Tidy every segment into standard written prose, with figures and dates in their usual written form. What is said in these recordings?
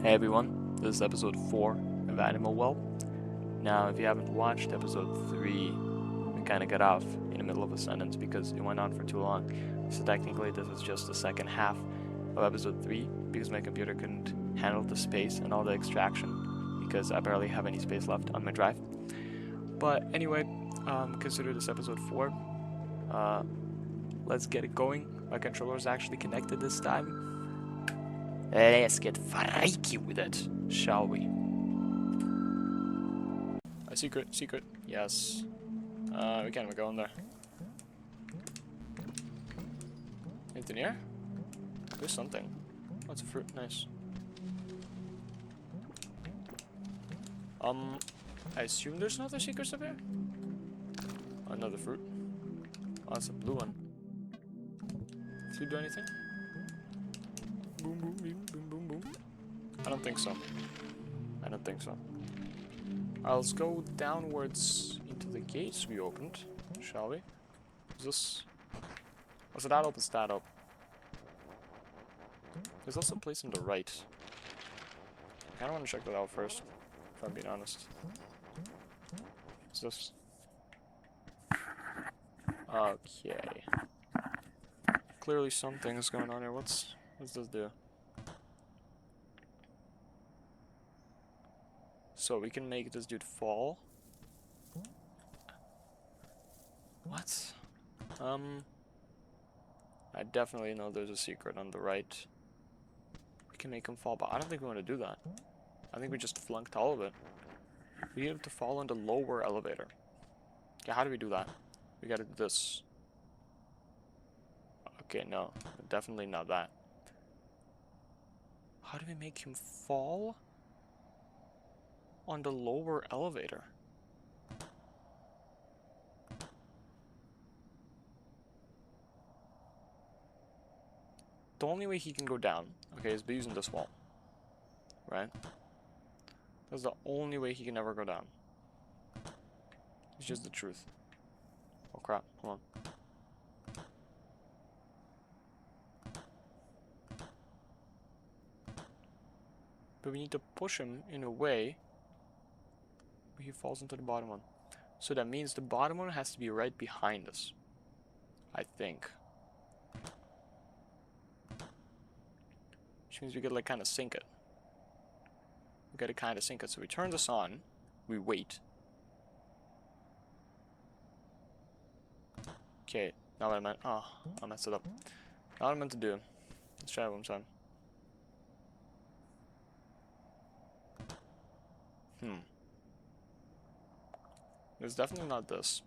Hey everyone, this is episode 4 of Animal Well. Now, if you haven't watched episode 3, we kind of got off in the middle of a sentence because it went on for too long. So technically this is just the second half of episode 3 because my computer couldn't handle the space and all the extraction because I barely have any space left on my drive. But anyway, consider this episode 4. Let's get it going. My controller is actually connected this time. Let's get freaky with it, shall we? A secret, yes. We can't even go in there. Anything here? There's something. What's a fruit? Nice. I assume there's another secrets up here? Another fruit. Oh, that's a blue one. Does it do anything? Boom, boom, boom, boom, boom, boom. I don't think so. Alright, let's go downwards into the gates we opened, shall we? Is this... Was it that up? It's that up. There's also a place on the right. I kinda wanna check that out first, if I'm being honest. What's this? Okay. Clearly something's going on here. What's this do? So we can make this dude fall. What? I definitely know there's a secret on the right. We can make him fall, but I don't think we want to do that. I think we just flunked all of it. We need him to fall on the lower elevator. Okay, how do we do that? We gotta do this. Okay, no. Definitely not that. How do we make him fall on the lower elevator? The only way he can go down, okay, is by using this wall. Right? That's the only way he can ever go down. It's just the truth. Oh crap, hold on. But we need to push him in a way where he falls into the bottom one. So that means the bottom one has to be right behind us. I think. Which means we gotta like kind of sink it. We gotta kind of sink it. So we turn this on. We wait. Okay, now what I meant. Oh, I messed it up. Now what I meant to do. Let's try it one time. It's definitely not this.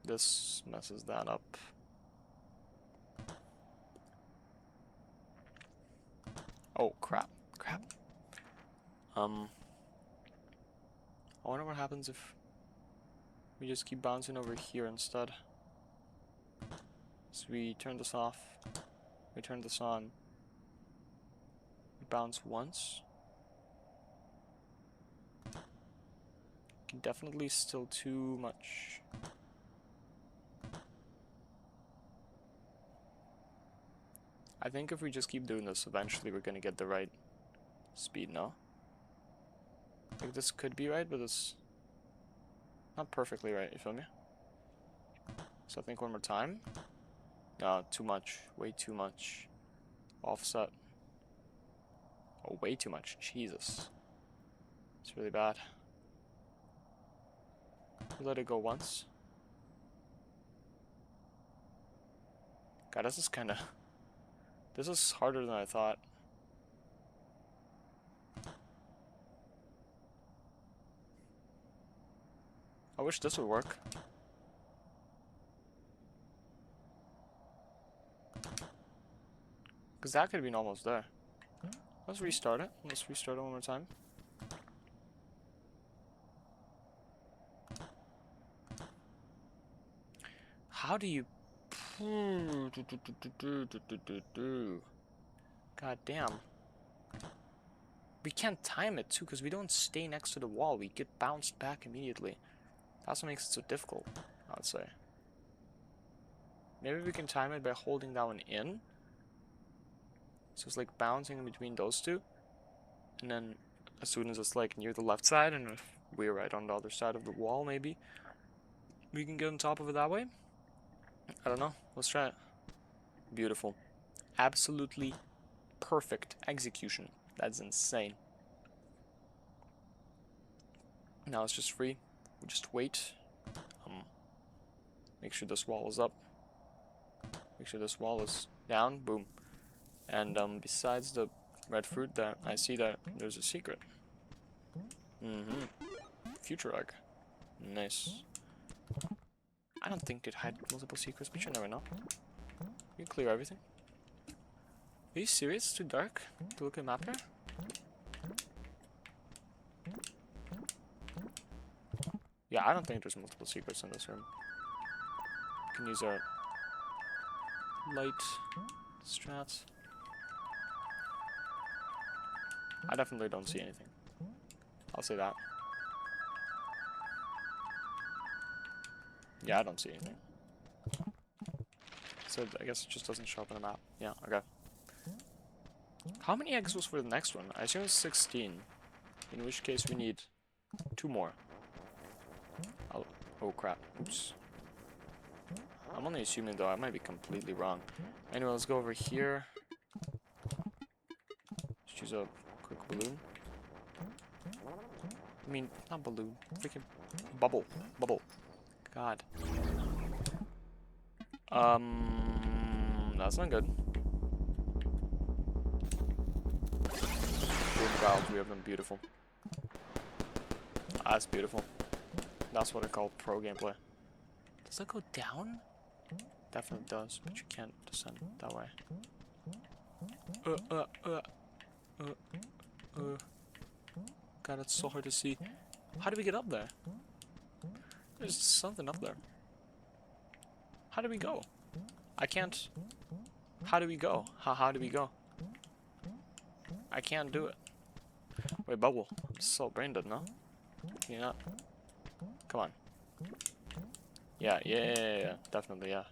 This messes that up. Oh, crap. I wonder what happens if we just keep bouncing over here instead. So we turn this off. We turn this on. We bounce once. Definitely still too much. I think if we just keep doing this, eventually we're gonna get the right speed, no? Like this could be right, but it's not perfectly right, you feel me? So I think one more time. No, too much. Way too much. Offset. Oh, way too much. Jesus. It's really bad. We let it go once. God, this is kinda... This is harder than I thought. I wish this would work. Because that could have been almost there. Let's restart it. Let's restart it one more time. How do you... God damn. We can't time it too because we don't stay next to the wall. We get bounced back immediately. That's what makes it so difficult, I would say. Maybe we can time it by holding that one in. So it's like bouncing in between those two. And then as soon as it's like near the left side, and if we're right on the other side of the wall, maybe we can get on top of it that way. I don't know. Let's try it. Beautiful. Absolutely perfect execution. That's insane. Now it's just free. We just wait. Make sure this wall is up. Make sure this wall is down. Boom. And besides the red fruit, that I see that there's a secret. Future egg. Nice. I don't think it had multiple secrets, but you never know. You clear everything. Are you serious? It's too dark to look at a map here? Yeah, I don't think there's multiple secrets in this room. We can use our light strats. I definitely don't see anything. I'll say that. Yeah, I don't see anything. So I guess it just doesn't show up on the map. Yeah, okay. How many eggs was for the next one? I assume it's 16. In which case we need 2 more. Oh crap. Oops. I'm only assuming though, I might be completely wrong. Anyway, let's go over here. Let's use a quick balloon. I mean, not balloon. Freaking bubble. Bubble. God. That's not good. Boom clouds, we have them. Beautiful. That's beautiful. That's what I call pro gameplay. Does that go down? Definitely does, but you can't descend that way. God, it's so hard to see. How do we get up there? There's something up there. How do we go? I can't. How do we go? How do we go? I can't do it. Wait, bubble. I'm so brain dead, no? Can you not? Come on. Yeah. Definitely, yeah.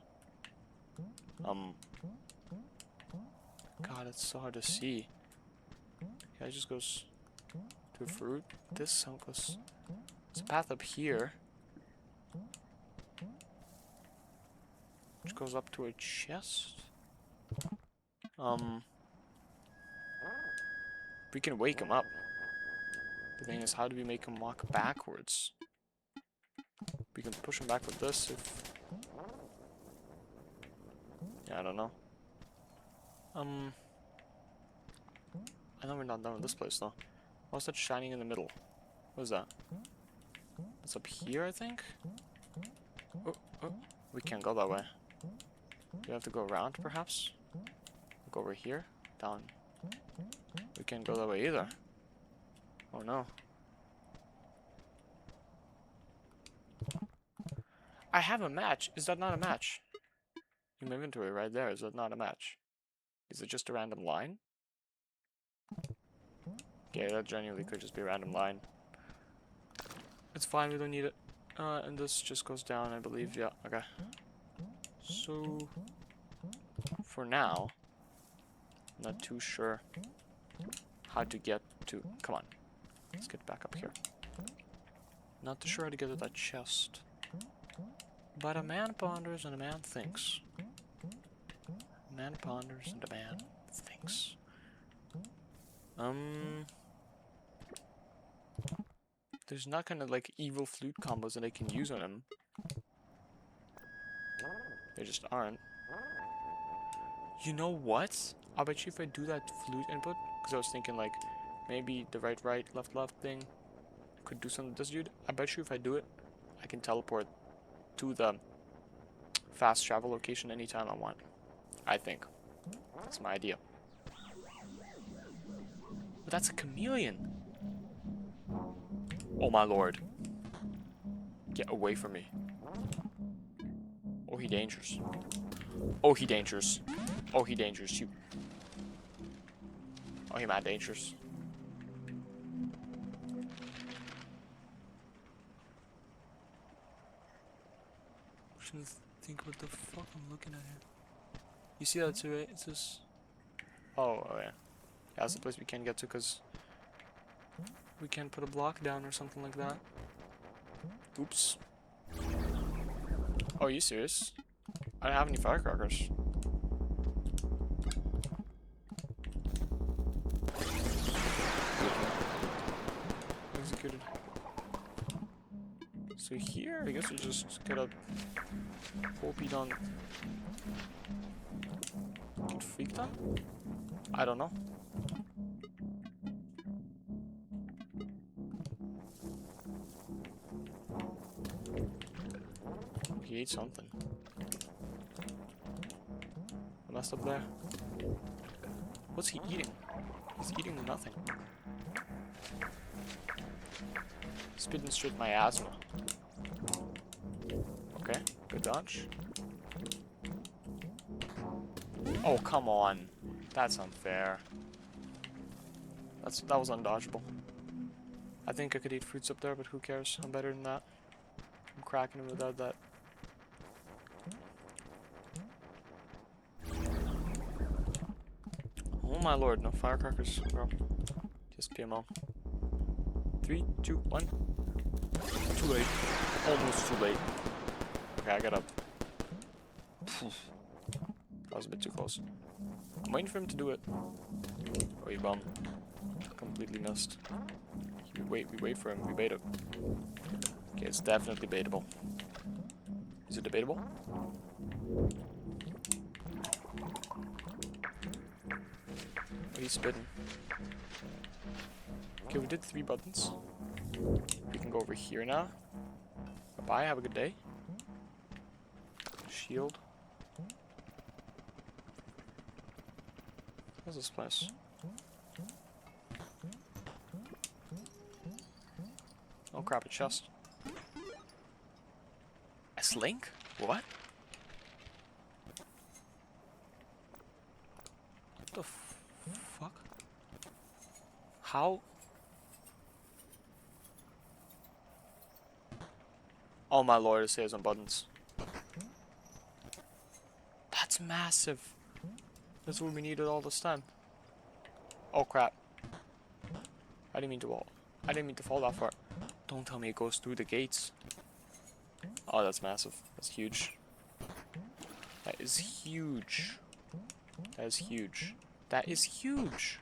God, it's so hard to see. Yeah, it just goes to a fruit. This sound goes. There's a path up here. Which goes up to a chest. We can wake him up. The thing is, how do we make him walk backwards? We can push him back with this if... Yeah, I don't know. I know we're not done with this place though. What's that shining in the middle? What is that? It's up here, I think? Oh, we can't go that way. We have to go around, perhaps? Go over here? Down. We can't go that way either. Oh no. I have a match. Is that not a match? In my inventory right there, is that not a match? Is it just a random line? Yeah, that genuinely could just be a random line. It's fine, we don't need it. And this just goes down, I believe. Yeah, okay. So, for now, I'm not too sure how to get to... Come on. Let's get back up here. Not too sure how to get to that chest. But a man ponders and a man thinks. A man ponders and a man thinks. There's not kind of like evil flute combos that I can use on him. They just aren't. You know what? I'll bet you if I do that flute input, because I was thinking like maybe the right, left thing could do something to this dude. I bet you if I do it, I can teleport to the fast travel location anytime I want. I think. That's my idea. But that's a chameleon. Oh my lord. Get away from me. Oh, he dangerous. Oh, he dangerous. Oh, he dangerous. You. Oh, he mad dangerous. trying to think what the fuck I'm looking at here. You see that too, right? It's just... Oh, yeah. Yeah, that's the place we can't get to because we can't put a block down or something like that. Oops. Oh, are you serious? I don't have any firecrackers. Executed. So here, I guess we just gotta hope he don't get freaked on? I don't know. He ate something. I messed up there. What's he eating? He's eating nothing. Spitting straight my asthma. Okay, good dodge. Oh, come on. That's unfair. That was undodgeable. I think I could eat fruits up there, but who cares? I'm better than that. I'm cracking him without that. Oh my lord, no firecrackers, bro. Just PMO. 3, 2, 1. Too late. Almost too late. Okay, I got up. That was a bit too close. I'm waiting for him to do it. Oh, you bum. Completely missed. We wait for him. We bait him. Okay, it's definitely baitable. Is it debatable? Oh, he's spitting. Okay, we did 3 buttons. We can go over here now. Bye-bye, have a good day. Shield. What's this place? Oh crap, a chest. A slink? What? What the fuck? How? Oh my lord, it says on buttons. That's massive. That's what we needed all this time. Oh crap. I didn't mean to fall that far. Don't tell me it goes through the gates. Oh, that's massive. That's huge. That is huge. That is huge. That is huge.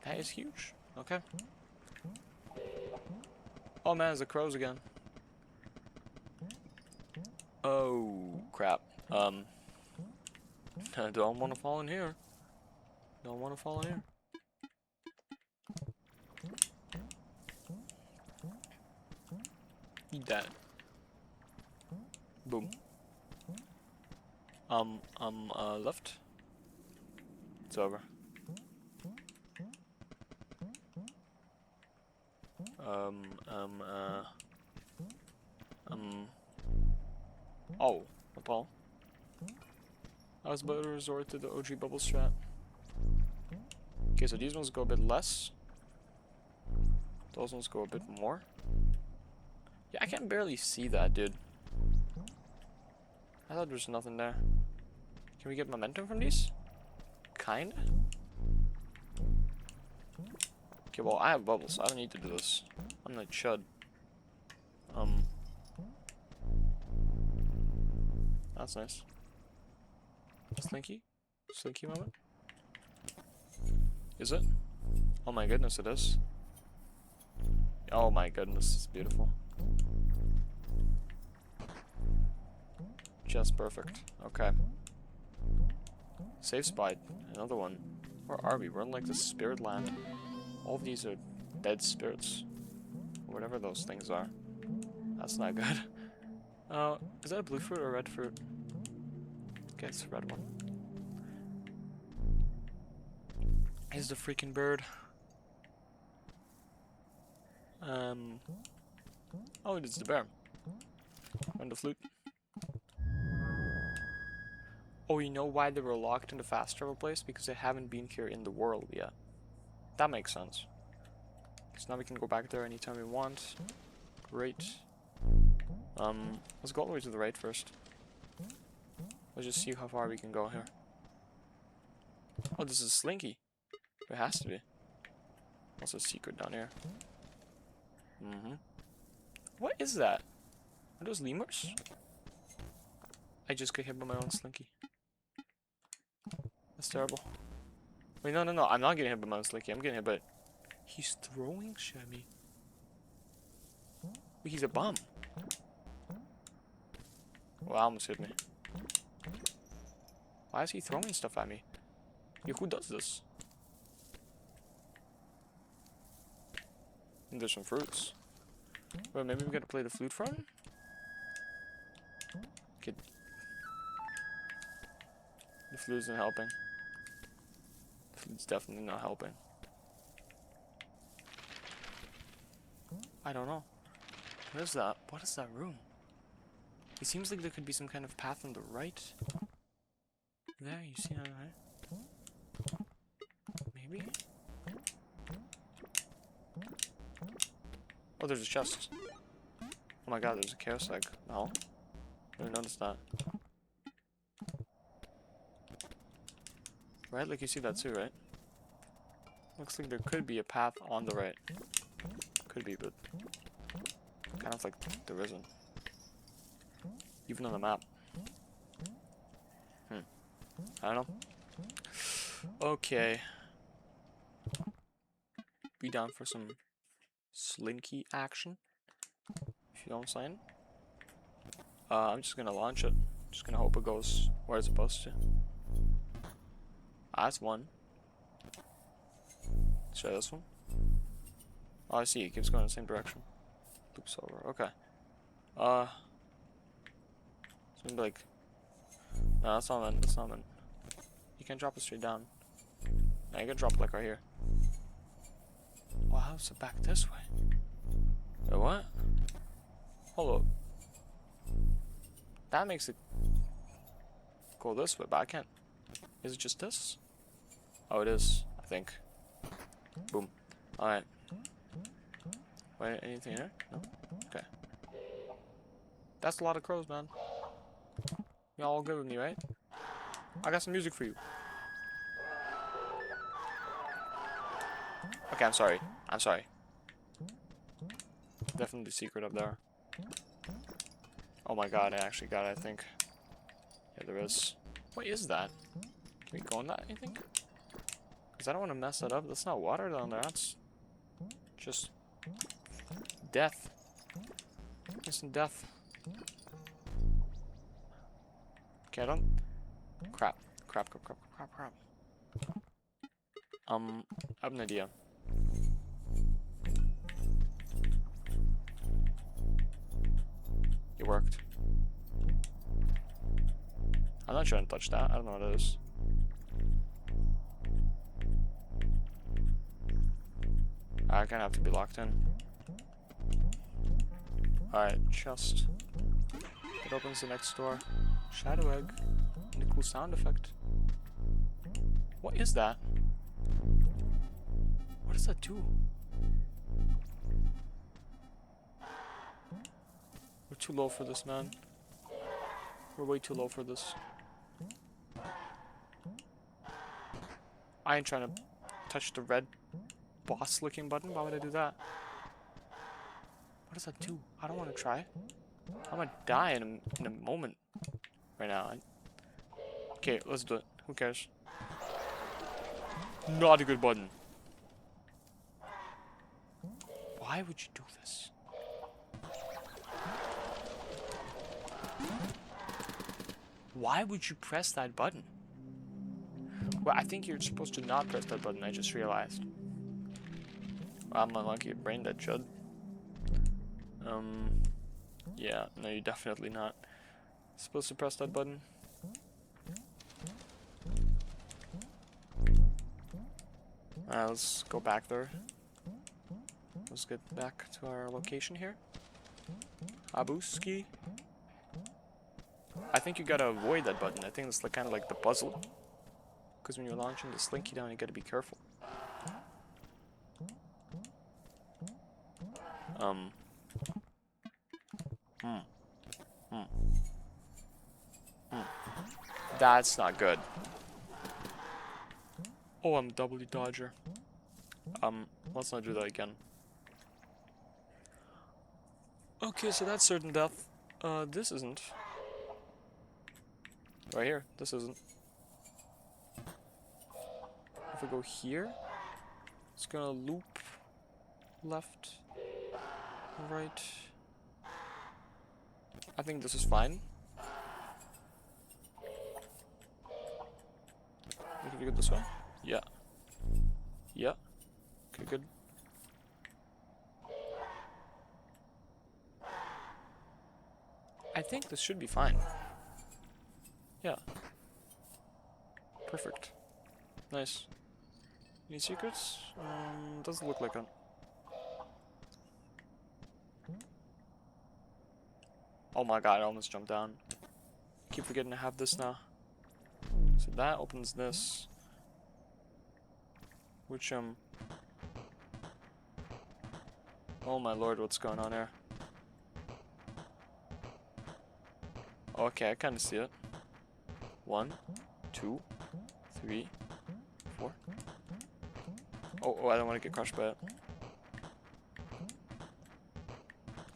That is huge. Okay. Oh man, there's the crows again. Oh crap. I don't want to fall in here. Don't want to fall in here. Eat that. Boom. Left. It's over. Oh, what the hell? I was about to resort to the OG bubble strat. Okay, so these ones go a bit less. Those ones go a bit more. Yeah, I can barely see that, dude. I thought there was nothing there. Can we get momentum from these? Kinda? Okay, well, I have bubbles, so I don't need to do this. I'm not Chud. That's nice. Slinky? Slinky moment? Is it? Oh my goodness, it is. Oh my goodness, it's beautiful. Just perfect. Okay. Safe spot. Another one. Where are we? We're in like the spirit land. All of these are dead spirits. Whatever those things are. That's not good. Is that a blue fruit or a red fruit? Okay, it's a red one. Here's the freaking bird. Oh, it's the bear. And the flute. Oh, you know why they were locked in the fast travel place? Because they haven't been here in the world yet. That makes sense. Because now we can go back there anytime we want. Great. Let's go all the way to the right first. Let's just see how far we can go here. Oh, this is Slinky. It has to be. What's a secret down here? What is that? Are those lemurs? I just got hit by my own Slinky. That's terrible. Wait, no, I'm not getting hit by my own Slinky. I'm getting hit by... He's throwing shit at me. Wait, he's a bum. Well, that almost hit me. Why is he throwing stuff at me? Yo, who does this? And there's some fruits. Well, maybe we gotta play the flute for him? Okay. The flute isn't helping. The flute's definitely not helping. I don't know. What is that? What is that room? It seems like there could be some kind of path on the right. There, you see that, right? Maybe? Oh, there's a chest. Oh my god, there's a chaos egg. No? I didn't notice that. Right? Like you see that too, right? Looks like there could be a path on the right. Could be, but kind of like there isn't. Even on the map. I don't know. Okay. Be down for some Slinky action, if you know what I'm saying. I'm just gonna launch it. Just gonna hope it goes where it's supposed to. That's one. Let's try this one. Oh, I see. It keeps going in the same direction. Loops over. Okay. It's gonna be like... No, that's not meant. That's not meant. You can't drop it straight down. No, you gotta drop it like right here. Oh, how's it back this way? Wait, what? Hold up. That makes it go this way, but I can't. Is it just this? Oh, it is, I think. Boom. Alright. Wait, anything here? No? Okay. That's a lot of crows, man. Y'all all good with me, right? I got some music for you. Okay, I'm sorry. I'm sorry. Definitely secret up there. Oh my god, I actually got it, I think. Yeah, there is. What is that? Can we go in that, you think? Because I don't want to mess that up. That's not water down there. That's just death. Instant death. Okay, I don't... Crap. Crap. I have an idea. It worked. I'm not trying to touch that. I don't know what it is. I kind of have to be locked in. Alright, chest. It opens the next door. Shadow egg. And a cool sound effect. What is that? What does that do? We're too low for this, man. We're way too low for this. I ain't trying to touch the red boss looking button. Why would I do that? What does that do? I don't want to try. I'm gonna die in a moment right now. Okay, let's do it. Who cares? Not a good button. Why would you do this? Why would you press that button? Well, I think you're supposed to not press that button, I just realized. I'm unlucky, brain dead, Chud. Yeah, no, you're definitely not supposed to press that button. Alright, let's go back there. Let's get back to our location here. Abuski. I think you gotta avoid that button. I think that's like, kind of like the puzzle. Because when you're launching the Slinky down, you gotta be careful. Hmm. Hmm. That's not good. Oh, I'm W dodger. Let's not do that again. Okay, so that's certain death. This isn't. Right here, this isn't. If we go here, it's gonna loop left, right. I think this is fine. If we go this way? Yeah. Yeah. Okay, good. I think this should be fine. Yeah. Perfect. Nice. Any secrets? Doesn't look like it. Oh my god, I almost jumped down. Keep forgetting to have this now. So that opens this. Which, oh my lord, what's going on here? Okay, I kind of see it. 1, 2, 3, 4. Oh, I don't want to get crushed by it.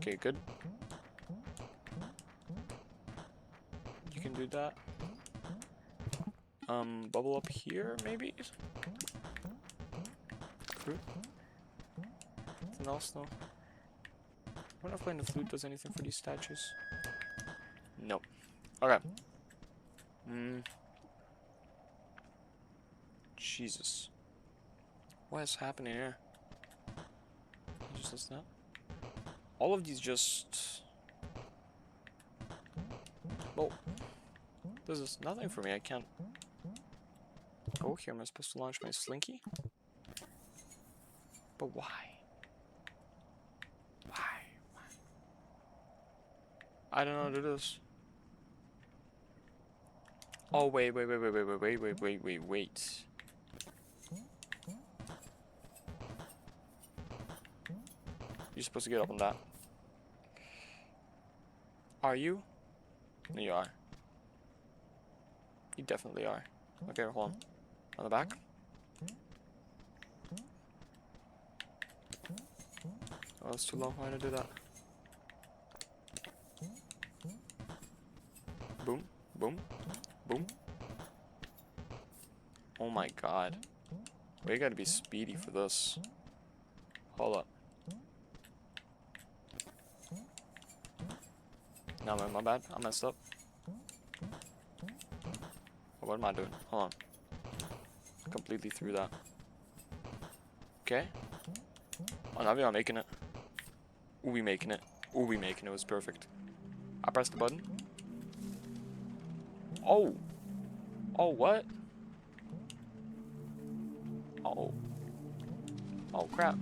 Okay, good. You can do that. Bubble up here, maybe? Fruit? Anything else, no? I wonder if playing the flute does anything for these statues. Nope. Okay. Jesus. What is happening here? Just listen up. All of these just... Oh. This is nothing for me. I can't go here. Am I supposed to launch my slinky? But why? Why? I don't know what it is. Oh, wait. You're supposed to get up on that. Are you? No, you are. You definitely are. Okay, hold on. On the back. Oh, it's too low. Why did I do that? Boom, boom, boom. Oh my god. We gotta be speedy for this. Hold up. No, man, my bad. I messed up. Oh, what am I doing? Hold on. Completely through that. Okay. Oh, now we are making it. Ooh, we making it. Ooh, we making it. It was perfect. I pressed the button. Oh. Oh, what? Oh. Oh, crap.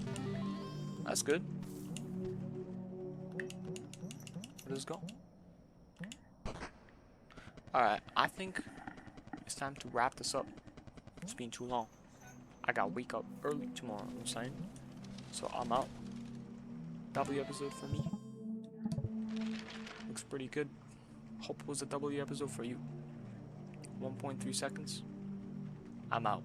That's good. Where does it go? Alright, I think it's time to wrap this up. It's been too long. I gotta wake up early tomorrow, you know what I'm saying? So I'm out. W episode for me. Looks pretty good. Hope it was a W episode for you. 1.3 seconds. I'm out.